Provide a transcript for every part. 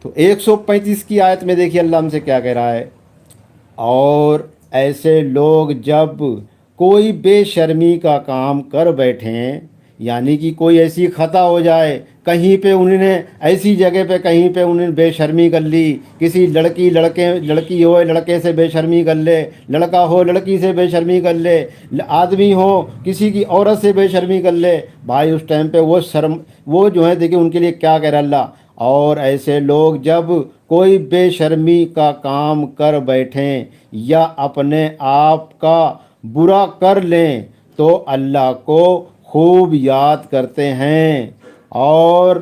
तो 135 की आयत में देखिए अल्लाह हमसे क्या कह रहा है। और ऐसे लोग जब कोई बेशर्मी का काम कर बैठें, यानी कि कोई ऐसी खता हो जाए, कहीं पे उन्होंने ऐसी जगह पे कहीं पे उन्होंने बेशर्मी कर ली, किसी लड़की हो लड़के से बेशर्मी कर ले, लड़का हो लड़की से बेशर्मी कर ले, आदमी हो किसी की औरत से बेशर्मी कर ले, भाई उस टाइम पे वो जो है देखिए उनके लिए क्या कह रहा है अल्लाह। और ऐसे लोग जब कोई बेशर्मी का काम कर बैठें या अपने आप का बुरा कर लें तो अल्लाह को खूब याद करते हैं और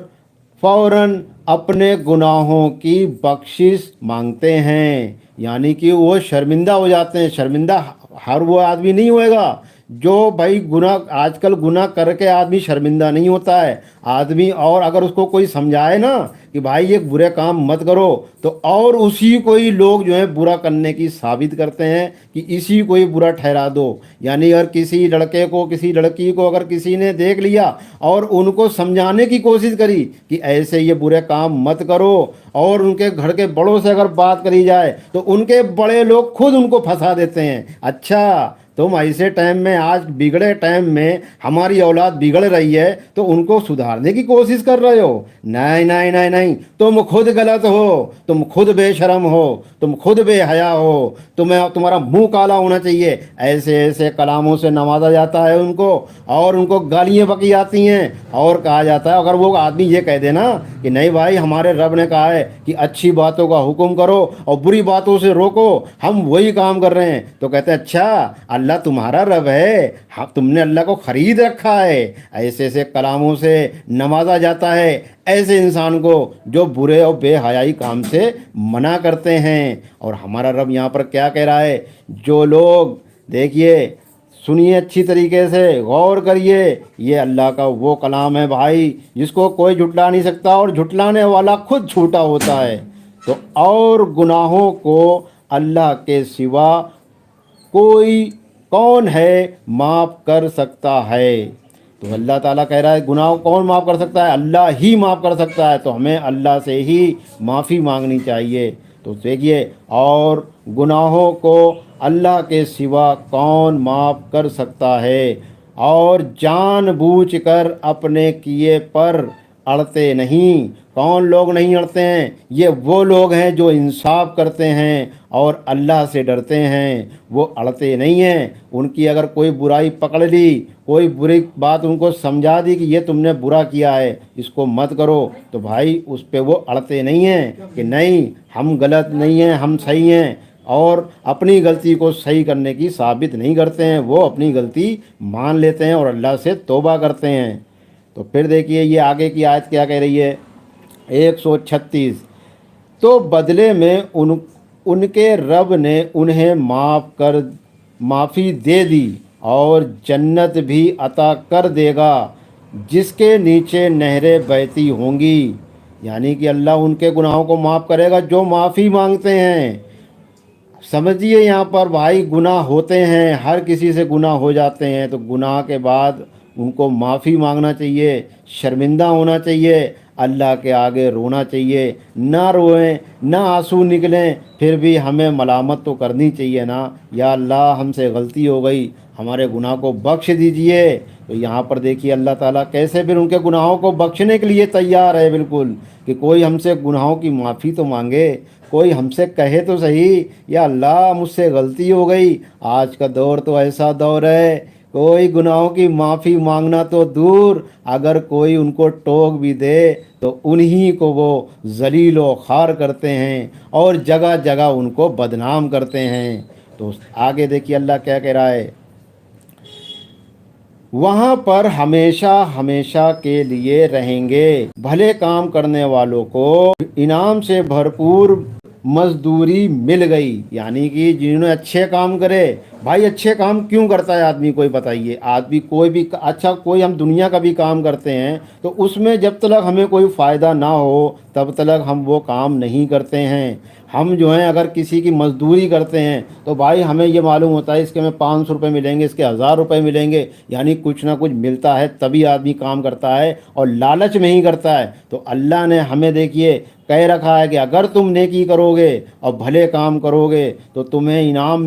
फौरन अपने गुनाहों की बख्शिश मांगते हैं। यानी कि वो शर्मिंदा हो जाते हैं। शर्मिंदा हर वो आदमी नहीं होएगा जो भाई गुनाह, आजकल गुनाह करके आदमी शर्मिंदा नहीं होता है आदमी। और अगर उसको कोई समझाए ना कि भाई ये बुरे काम मत करो, तो और उसी को ही लोग जो है बुरा करने की साबित करते हैं कि इसी को ही बुरा ठहरा दो। यानी अगर किसी लड़के को किसी लड़की को अगर किसी ने देख लिया और उनको समझाने की कोशिश करी कि ऐसे ये बुरे काम मत करो, और उनके घर के बड़ों से अगर बात करी जाए तो उनके बड़े लोग खुद उनको फंसा देते हैं। अच्छा, तुम ऐसे टाइम में, आज बिगड़े टाइम में हमारी औलाद बिगड़ रही है तो उनको सुधारने की कोशिश कर रहे हो? नहीं नहीं नहीं नहीं, तुम खुद गलत हो, तुम खुद बेशरम हो, तुम खुद बेहया हो, तुम्हारा मुंह काला होना चाहिए। ऐसे ऐसे कलामों से नवाजा जाता है उनको, और उनको गालियाँ बकी जाती हैं। और कहा जाता है, अगर वो आदमी ये कह देना कि नहीं भाई हमारे रब ने कहा है कि अच्छी बातों का हुक्म करो और बुरी बातों से रोको, हम वही काम कर रहे हैं, तो कहते हैं अच्छा अल्लाह तुम्हारा रब है, हाँ तुमने अल्लाह को ख़रीद रखा है। ऐसे ऐसे कलामों से नवाजा जाता है ऐसे इंसान को जो बुरे और बेहयाई काम से मना करते हैं। और हमारा रब यहाँ पर क्या कह रहा है? जो लोग, देखिए सुनिए अच्छी तरीके से, गौर करिए, ये अल्लाह का वो कलाम है भाई जिसको कोई झुटला नहीं सकता, और झुटलाने वाला खुद झूठा होता है। तो और गुनाहों को अल्लाह के सिवा कोई कौन है माफ़ कर सकता है? तो अल्लाह ताला कह रहा है गुनाह कौन माफ़ कर सकता है? अल्लाह ही माफ़ कर सकता है। तो हमें अल्लाह से ही माफ़ी मांगनी चाहिए। तो देखिए, और गुनाहों को अल्लाह के सिवा कौन माफ़ कर सकता है? और जानबूझकर अपने किए पर अड़ते नहीं। कौन लोग नहीं अड़ते हैं? ये वो लोग हैं जो इंसाफ करते हैं और अल्लाह से डरते हैं, वो अड़ते नहीं हैं। उनकी अगर कोई बुराई पकड़ ली, कोई बुरी बात उनको समझा दी कि ये तुमने बुरा किया है, इसको मत करो, तो भाई उस पे वो अड़ते नहीं हैं कि नहीं हम गलत नहीं हैं, हम सही हैं, और अपनी गलती को सही करने की साबित नहीं करते हैं। वो अपनी गलती मान लेते हैं और अल्लाह से तौबा करते हैं। तो फिर देखिए ये आगे की आयत क्या कह रही है, 136। तो बदले में उनके रब ने उन्हें माफ़ी दे दी और जन्नत भी अता कर देगा जिसके नीचे नहरें बहती होंगी। यानी कि अल्लाह उनके गुनाहों को माफ़ करेगा जो माफ़ी मांगते हैं। समझिए यहाँ पर भाई, गुनाह होते हैं, हर किसी से गुनाह हो जाते हैं, तो गुनाह के बाद उनको माफ़ी मांगना चाहिए, शर्मिंदा होना चाहिए, अल्लाह के आगे रोना चाहिए। ना रोएं, ना आंसू निकलें, फिर भी हमें मलामत तो करनी चाहिए ना, या अल्लाह हमसे गलती हो गई, हमारे गुनाह को बख्श दीजिए। तो यहाँ पर देखिए अल्लाह ताला कैसे फिर उनके गुनाहों को बख्शने के लिए तैयार है बिल्कुल, कि कोई हमसे गुनाहों की माफ़ी तो मांगे, कोई हमसे कहे तो सही, या अल्लाह मुझसे गलती हो गई। आज का दौर तो ऐसा दौर है, कोई गुनाहों की माफ़ी मांगना तो दूर, अगर कोई उनको टोक भी दे तो उन्हीं को वो जलील व ख़ार करते हैं और जगह जगह उनको बदनाम करते हैं। तो आगे देखिए अल्लाह क्या कह रहा है, वहाँ पर हमेशा हमेशा के लिए रहेंगे। भले काम करने वालों को इनाम से भरपूर मजदूरी मिल गई। यानी कि जिन्होंने अच्छे काम करे भाई अच्छे काम क्यों करता है आदमी, कोई बताइए। आदमी कोई भी अच्छा, कोई हम दुनिया का भी काम करते हैं तो उसमें जब तक हमें कोई फ़ायदा ना हो तब तक हम वो काम नहीं करते हैं। हम जो हैं अगर किसी की मजदूरी करते हैं तो भाई हमें ये मालूम होता है इसके हमें 500 रुपये मिलेंगे, इसके 1000 रुपये मिलेंगे, यानी कुछ ना कुछ मिलता है तभी आदमी काम करता है और लालच में ही करता है। तो अल्लाह ने हमें देखिए कह रखा है कि अगर तुम नेकी करोगे और भले काम करोगे तो तुम्हें इनाम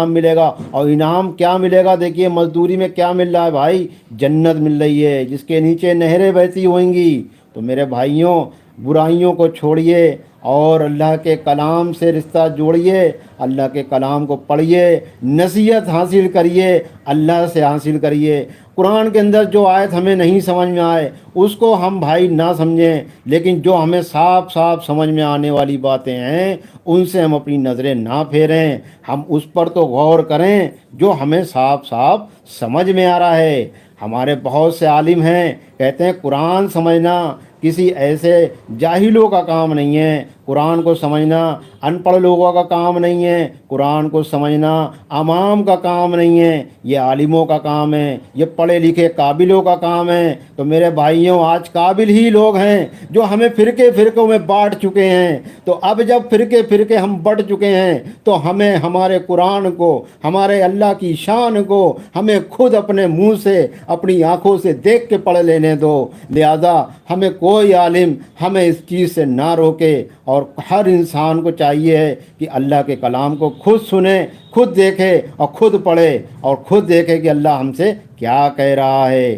मिलेगा। और इनाम क्या मिलेगा, देखिए मजदूरी में क्या मिल रहा है भाई, जन्नत मिल रही है जिसके नीचे नहरें बहती होंगी। तो मेरे भाइयों, बुराइयों को छोड़िए और अल्लाह के कलाम से रिश्ता जोड़िए, अल्लाह के कलाम को पढ़िए, नसीहत हासिल करिए, अल्लाह से हासिल करिए। कुरान के अंदर जो आयत हमें नहीं समझ में आए उसको हम भाई ना समझें, लेकिन जो हमें साफ साफ समझ में आने वाली बातें हैं उनसे हम अपनी नज़रें ना फेरें, हम उस पर तो गौर करें जो हमें साफ साफ समझ में आ रहा है। हमारे बहुत से आलिम हैं, कहते हैं कुरान समझना किसी ऐसे जाहिलों का काम नहीं है, कुरान को समझना अनपढ़ लोगों का काम नहीं है, कुरान को समझना आवाम का काम नहीं है, ये आलिमों का काम है, ये पढ़े लिखे काबिलों का काम है। तो मेरे भाइयों, आज काबिल ही लोग हैं जो हमें फ़िरके फ़िरकों में बांट चुके हैं। तो अब जब फ़िरके फ़िरके हम बट चुके हैं तो हमें हमारे कुरान को, हमारे अल्लाह की शान को हमें खुद अपने मुंह से, अपनी आंखों से देख के पढ़ लेने दो। लिहाजा हमें कोई आलिम हमें इस चीज़ से ना रोके और हर इंसान को चाहिए है कि अल्लाह के कलाम को खुद सुने, खुद देखे और खुद पढ़े और खुद देखे कि अल्लाह हमसे क्या कह रहा है।